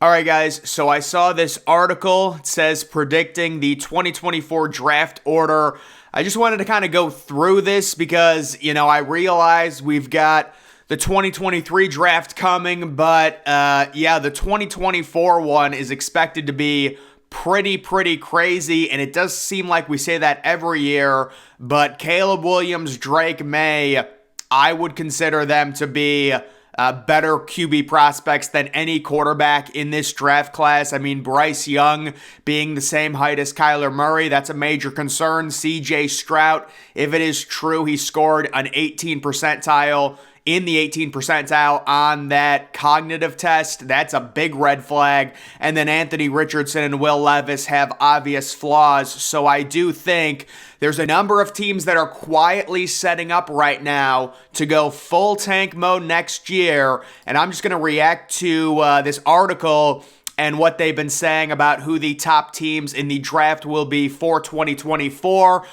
All right, guys. So I saw this article. It says predicting the 2024 draft order. I just wanted to kind of go through this because, I realize we've got the 2023 draft coming, but the 2024 one is expected to be pretty crazy, and it does seem like we say that every year, but Caleb Williams, Drake May, I would consider them to be better QB prospects than any quarterback in this draft class. I mean, Bryce Young being the same height as Kyler Murray, that's a major concern. CJ Stroud, if it is true, he scored an 18 percentile in the 18 percentile on that cognitive test. That's a big red flag. And then Anthony Richardson and Will Levis have obvious flaws. So I do think there's a number of teams that are quietly setting up right now to go full tank mode next year. And I'm just going to react to this article and what they've been saying about who the top teams in the draft will be for 2024.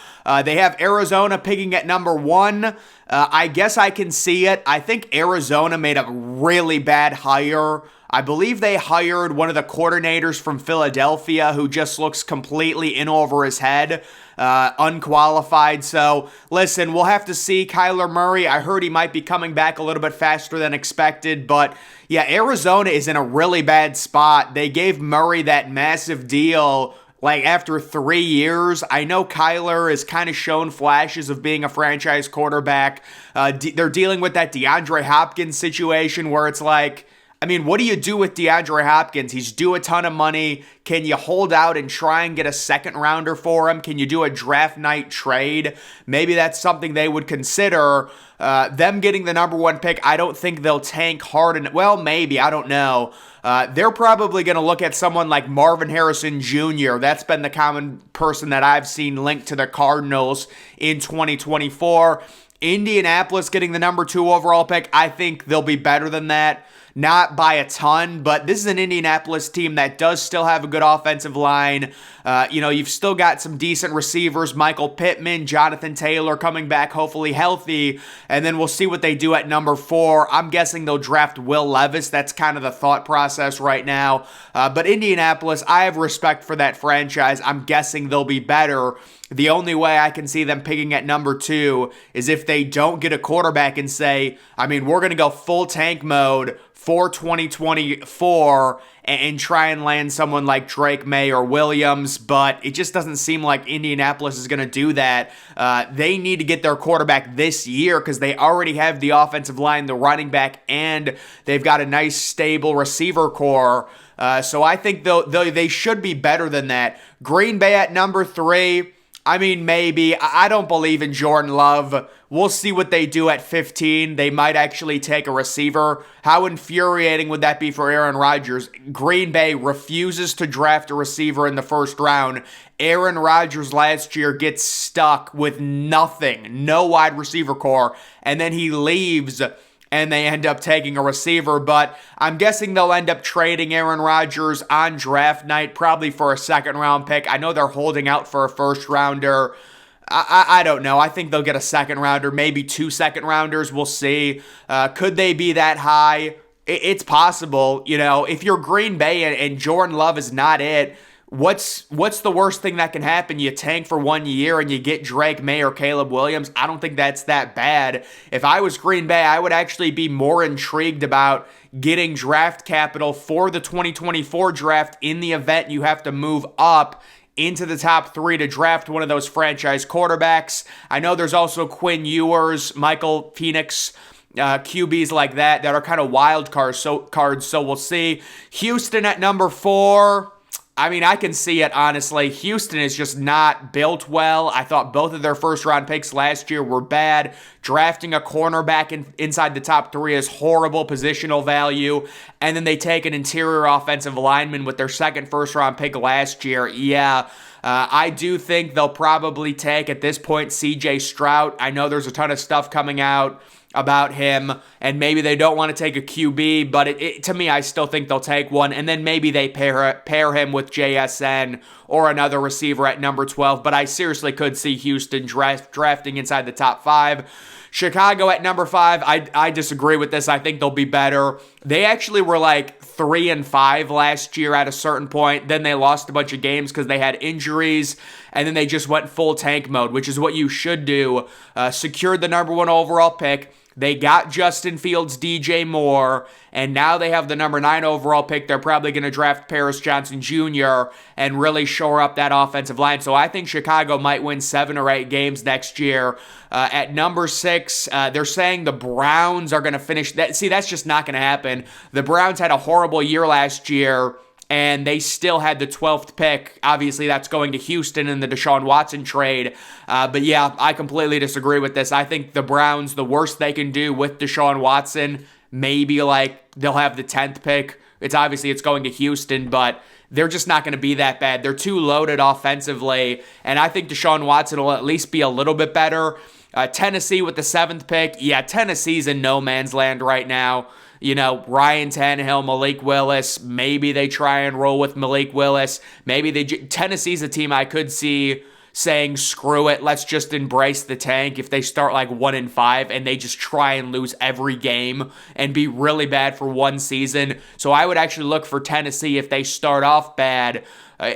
They have Arizona picking at number 1. I guess I can see it. I think Arizona made a really bad hire. I believe they hired one of the coordinators from Philadelphia who just looks completely in over his head, unqualified. So, listen, we'll have to see. Kyler Murray, I heard he might be coming back a little bit faster than expected, but yeah, Arizona is in a really bad spot. They gave Murray that massive deal like after 3 years. I know Kyler has kind of shown flashes of being a franchise quarterback. They're dealing with that DeAndre Hopkins situation where it's like, I mean, what do you do with DeAndre Hopkins? He's due a ton of money. Can you hold out and try and get a second rounder for him? Can you do a draft night trade? Maybe that's something they would consider. Them getting the number 1 pick, I don't think they'll tank hard. Well, maybe. I don't know. They're probably going to look at someone like Marvin Harrison Jr. That's been the common person that I've seen linked to the Cardinals in 2024. Indianapolis getting the number 2 overall pick, I think they'll be better than that. Not by a ton, but this is an Indianapolis team that does still have a good offensive line. You've still got some decent receivers, Michael Pittman, Jonathan Taylor coming back, hopefully healthy, and then we'll see what they do at number 4. I'm guessing they'll draft Will Levis. That's kind of the thought process right now. But Indianapolis, I have respect for that franchise. I'm guessing they'll be better. The only way I can see them picking at number 2 is if they don't get a quarterback and say, we're going to go full tank mode for 2024 and try and land someone like Drake May or Williams, but it just doesn't seem like Indianapolis is going to do that. They need to get their quarterback this year because they already have the offensive line, the running back, and they've got a nice, stable receiver core. So I think they should be better than that. Green Bay at number 3. Maybe. I don't believe in Jordan Love. We'll see what they do at 15. They might actually take a receiver. How infuriating would that be for Aaron Rodgers? Green Bay refuses to draft a receiver in the first round. Aaron Rodgers last year gets stuck with nothing, no wide receiver core, and then he leaves and they end up taking a receiver, but I'm guessing they'll end up trading Aaron Rodgers on draft night, probably for a second-round pick. I know they're holding out for a first-rounder. I don't know. I think they'll get a second-rounder, maybe 2 second-rounders. We'll see. Could they be that high? It's possible. If you're Green Bay and Jordan Love is not it, What's the worst thing that can happen? You tank for 1 year and you get Drake May or Caleb Williams. I don't think that's that bad. If I was Green Bay, I would actually be more intrigued about getting draft capital for the 2024 draft in the event you have to move up into the top 3 to draft one of those franchise quarterbacks. I know there's also Quinn Ewers, Michael Penix, QBs like that are kind of wild cards, so we'll see. Houston at number 4. I can see it, honestly. Houston is just not built well. I thought both of their first-round picks last year were bad. Drafting a cornerback inside the top 3 is horrible positional value. And then they take an interior offensive lineman with their second first-round pick last year. Yeah, I do think they'll probably take, at this point, CJ Stroud. I know there's a ton of stuff coming out about him, and maybe they don't want to take a QB, but to me, I still think they'll take one, and then maybe they pair him with JSN or another receiver at number 12, but I seriously could see Houston drafting inside the top 5. Chicago at number 5, I disagree with this. I think they'll be better. They actually were like 3-5 last year at a certain point. Then they lost a bunch of games because they had injuries, and then they just went full tank mode, which is what you should do. Secured the number 1 overall pick. They got Justin Fields, DJ Moore, and now they have the number 9 overall pick. They're probably going to draft Paris Johnson Jr. and really shore up that offensive line. So I think Chicago might win 7 or 8 games next year. At number 6, they're saying the Browns are going to finish that. See, that's just not going to happen. The Browns had a horrible year last year, and they still had the 12th pick. Obviously, that's going to Houston in the Deshaun Watson trade. But yeah, I completely disagree with this. I think the Browns, the worst they can do with Deshaun Watson, maybe like they'll have the 10th pick. It's going to Houston, but they're just not going to be that bad. They're too loaded offensively, and I think Deshaun Watson will at least be a little bit better. Tennessee with the 7th pick. Yeah, Tennessee's in no man's land right now. You know, Ryan Tannehill, Malik Willis, maybe they try and roll with Malik Willis. Tennessee's a team I could see saying, screw it, let's just embrace the tank if they start like 1-5 and they just try and lose every game and be really bad for one season. So I would actually look for Tennessee if they start off bad.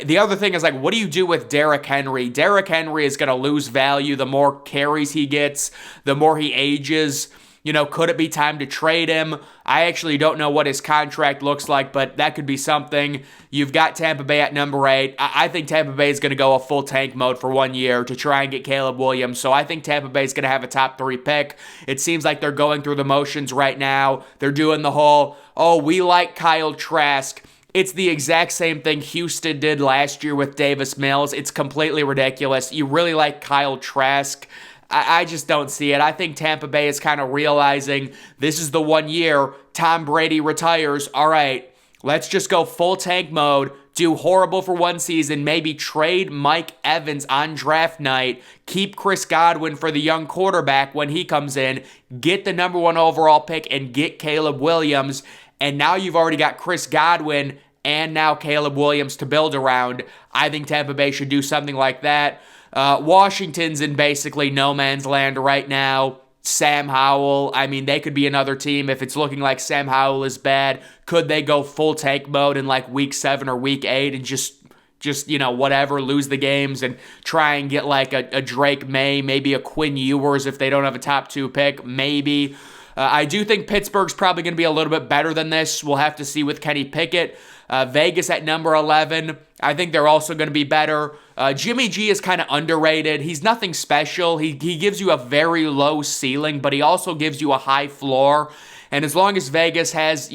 The other thing is, like, what do you do with Derrick Henry? Derrick Henry is going to lose value the more carries he gets, the more he ages. You know, could it be time to trade him? I actually don't know what his contract looks like, but that could be something. You've got Tampa Bay at number 8. I think Tampa Bay is going to go a full tank mode for 1 year to try and get Caleb Williams. So I think Tampa Bay is going to have a top 3 pick. It seems like they're going through the motions right now. They're doing the whole, oh, we like Kyle Trask. It's the exact same thing Houston did last year with Davis Mills. It's completely ridiculous. You really like Kyle Trask? I just don't see it. I think Tampa Bay is kind of realizing this is the 1 year Tom Brady retires. All right, let's just go full tank mode, do horrible for 1 season, maybe trade Mike Evans on draft night, keep Chris Godwin for the young quarterback when he comes in, get the number 1 overall pick, and get Caleb Williams. And now you've already got Chris Godwin and now Caleb Williams to build around. I think Tampa Bay should do something like that. Washington's in basically no man's land right now. Sam Howell, I mean, they could be another team. If it's looking like Sam Howell is bad, could they go full tank mode in like week 7 or week 8 and just whatever, lose the games and try and get like a Drake May, maybe a Quinn Ewers if they don't have a top 2 pick, maybe. I do think Pittsburgh's probably going to be a little bit better than this. We'll have to see with Kenny Pickett. Vegas at number 11. I think they're also going to be better. Jimmy G is kind of underrated. He's nothing special. He gives you a very low ceiling, but he also gives you a high floor. And as long as Vegas has,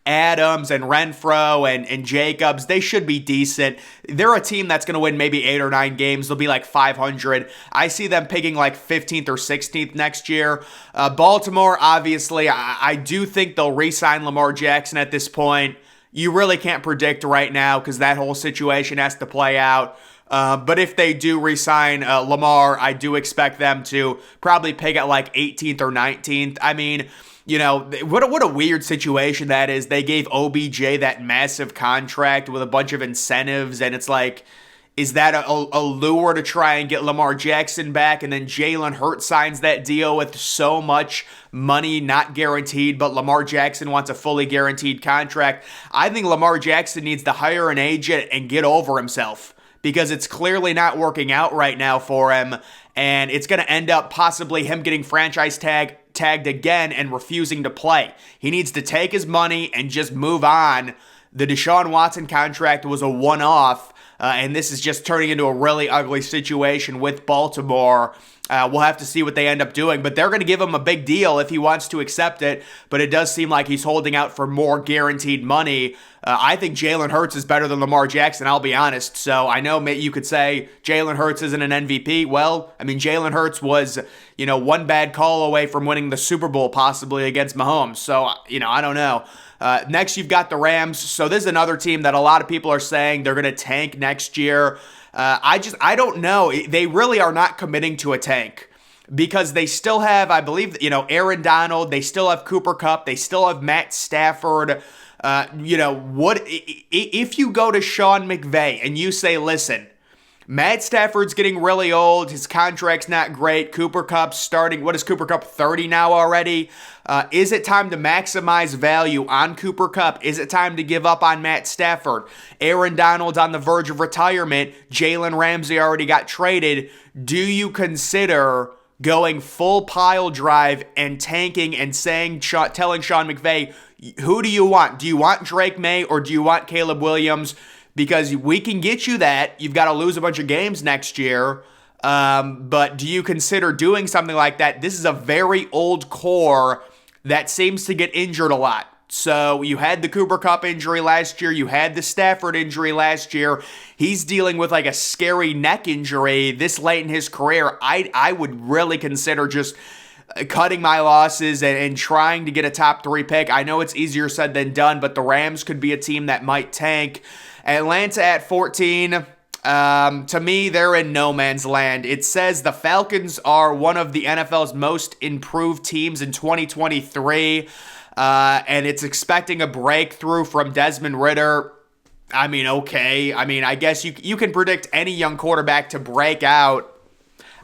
Adams and Renfro and Jacobs, they should be decent. They're a team that's going to win maybe 8 or 9 games. They'll be like 500. I see them picking like 15th or 16th next year. Baltimore, obviously, I do think they'll re-sign Lamar Jackson at this point. You really can't predict right now because that whole situation has to play out. But if they do re-sign Lamar, I do expect them to probably pick at like 18th or 19th. I mean, what a weird situation that is. They gave OBJ that massive contract with a bunch of incentives, and it's like, is that a lure to try and get Lamar Jackson back? And then Jalen Hurts signs that deal with so much money not guaranteed, but Lamar Jackson wants a fully guaranteed contract. I think Lamar Jackson needs to hire an agent and get over himself because it's clearly not working out right now for him, and it's going to end up possibly him getting franchise tagged again and refusing to play. He needs to take his money and just move on. The Deshaun Watson contract was a one-off, and this is just turning into a really ugly situation with Baltimore. We'll have to see what they end up doing, but they're going to give him a big deal if he wants to accept it, but it does seem like he's holding out for more guaranteed money. I think Jalen Hurts is better than Lamar Jackson, I'll be honest. So I know you could say Jalen Hurts isn't an MVP. Well, I mean, Jalen Hurts was, one bad call away from winning the Super Bowl possibly against Mahomes. So, I don't know. Next, you've got the Rams. So this is another team that a lot of people are saying they're going to tank next year. I don't know. They really are not committing to a tank because they still have, I believe, Aaron Donald. They still have Cooper Kupp. They still have Matt Stafford. What if you go to Sean McVay and you say, listen, Matt Stafford's getting really old. His contract's not great. Cooper Kupp's starting. What is Cooper Kupp, 30 now already? Is it time to maximize value on Cooper Kupp? Is it time to give up on Matt Stafford? Aaron Donald's on the verge of retirement. Jalen Ramsey already got traded. Do you consider going full pile drive and tanking and telling Sean McVay, who do you want? Do you want Drake May or do you want Caleb Williams? Because we can get you that. You've got to lose a bunch of games next year. But do you consider doing something like that? This is a very old core that seems to get injured a lot. So you had the Cooper Kupp injury last year. You had the Stafford injury last year. He's dealing with like a scary neck injury this late in his career. I would really consider just cutting my losses and trying to get a top 3 pick. I know it's easier said than done, but the Rams could be a team that might tank. Atlanta at 14. To me, they're in no man's land. It says the Falcons are one of the NFL's most improved teams in 2023, and it's expecting a breakthrough from Desmond Ridder. I mean, okay. I mean, I guess you can predict any young quarterback to break out.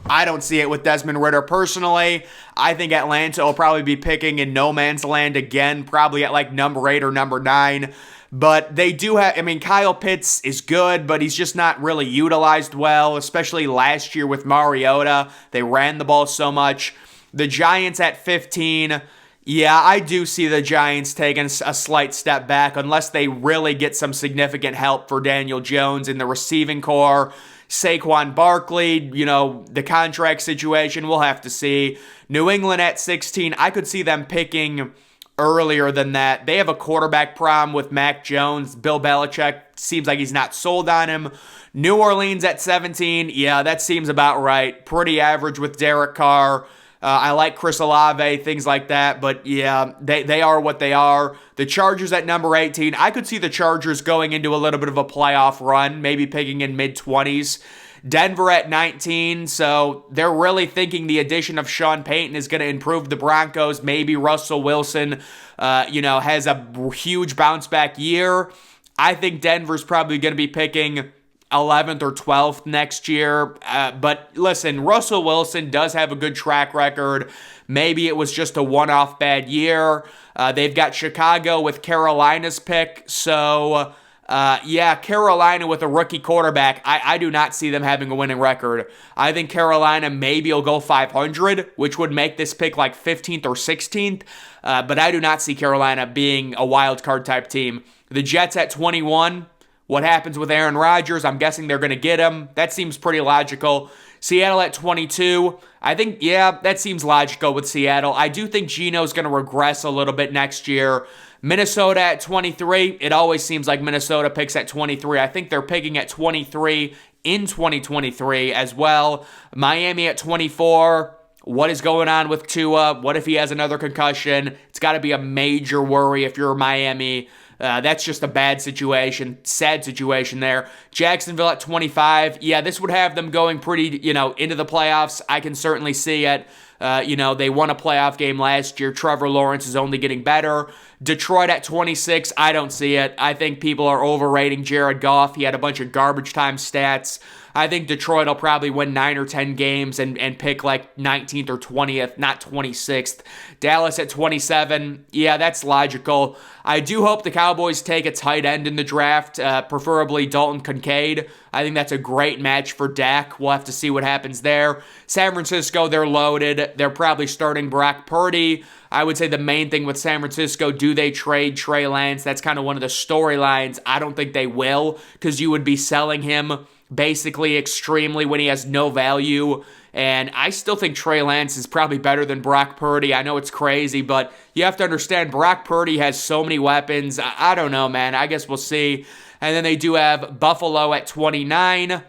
I don't see it with Desmond Ridder personally. I think Atlanta will probably be picking in no man's land again, probably at like number 8 or number 9. But they do have, I mean, Kyle Pitts is good, but he's just not really utilized well, especially last year with Mariota. They ran the ball so much. The Giants at 15. Yeah, I do see the Giants taking a slight step back unless they really get some significant help for Daniel Jones in the receiving core. Saquon Barkley, the contract situation, we'll have to see. New England at 16, I could see them picking earlier than that. They have a quarterback problem with Mac Jones. Bill Belichick seems like he's not sold on him. New Orleans at 17, yeah, that seems about right. Pretty average with Derek Carr. I like Chris Olave, things like that, but yeah, they are what they are. The Chargers at number 18, I could see the Chargers going into a little bit of a playoff run, maybe picking in mid-20s. Denver at 19, so they're really thinking the addition of Sean Payton is going to improve the Broncos. Maybe Russell Wilson, has a huge bounce-back year. I think Denver's probably going to be picking 11th or 12th next year. But listen, Russell Wilson does have a good track record. Maybe it was just a one-off bad year. They've got Chicago with Carolina's pick. So, Carolina with a rookie quarterback, I do not see them having a winning record. I think Carolina maybe will go 500, which would make this pick like 15th or 16th. But I do not see Carolina being a wild card type team. The Jets at 21. What happens with Aaron Rodgers? I'm guessing they're going to get him. That seems pretty logical. Seattle at 22. I think, that seems logical with Seattle. I do think Geno's going to regress a little bit next year. Minnesota at 23. It always seems like Minnesota picks at 23. I think they're picking at 23 in 2023 as well. Miami at 24. What is going on with Tua? What if he has another concussion? It's got to be a major worry if you're Miami. That's just a bad situation, sad situation there. Jacksonville at 25. Yeah, this would have them going pretty, into the playoffs. I can certainly see it. They won a playoff game last year. Trevor Lawrence is only getting better. Detroit at 26. I don't see it. I think people are overrating Jared Goff. He had a bunch of garbage time stats. I think Detroit will probably win 9 or 10 games and pick like 19th or 20th, not 26th. Dallas at 27. Yeah, that's logical. I do hope the Cowboys take a tight end in the draft, preferably Dalton Kincaid. I think that's a great match for Dak. We'll have to see what happens there. San Francisco, they're loaded. They're probably starting Brock Purdy. I would say the main thing with San Francisco, do they trade Trey Lance? That's kind of one of the storylines. I don't think they will, because you would be selling him basically extremely when he has no value. And I still think Trey Lance is probably better than Brock Purdy. I know it's crazy, but you have to understand Brock Purdy has so many weapons. I don't know, man. I guess we'll see. And then they do have Buffalo at 29.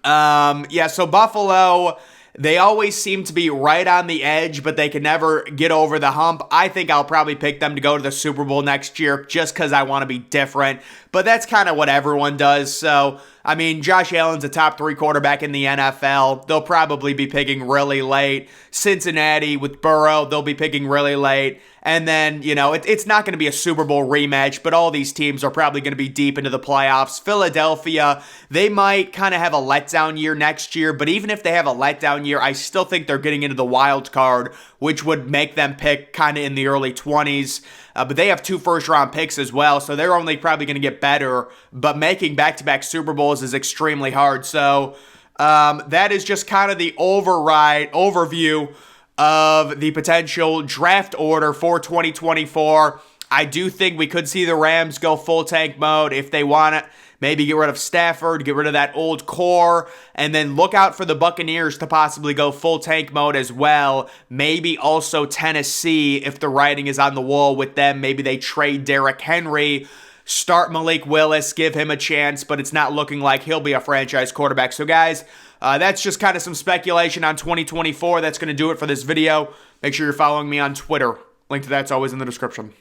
So Buffalo, they always seem to be right on the edge, but they can never get over the hump. I think I'll probably pick them to go to the Super Bowl next year just because I want to be different. But that's kind of what everyone does. So, I mean, Josh Allen's a top 3 quarterback in the NFL. They'll probably be picking really late. Cincinnati with Burrow, they'll be picking really late. And then, it's not going to be a Super Bowl rematch, but all these teams are probably going to be deep into the playoffs. Philadelphia, they might kind of have a letdown year next year, but even if they have a letdown year, I still think they're getting into the wild card, which would make them pick kind of in the early 20s. But they have 2 first-round picks as well, so they're only probably going to get better. But making back-to-back Super Bowls is extremely hard. So that is just kind of the overview of the potential draft order for 2024. I do think we could see the Rams go full tank mode if they want to. Maybe get rid of Stafford, get rid of that old core, and then look out for the Buccaneers to possibly go full tank mode as well. Maybe also Tennessee if the writing is on the wall with them. Maybe they trade Derrick Henry, start Malik Willis, give him a chance, but it's not looking like he'll be a franchise quarterback. So guys, that's just kind of some speculation on 2024. That's going to do it for this video. Make sure you're following me on Twitter. Link to that's always in the description.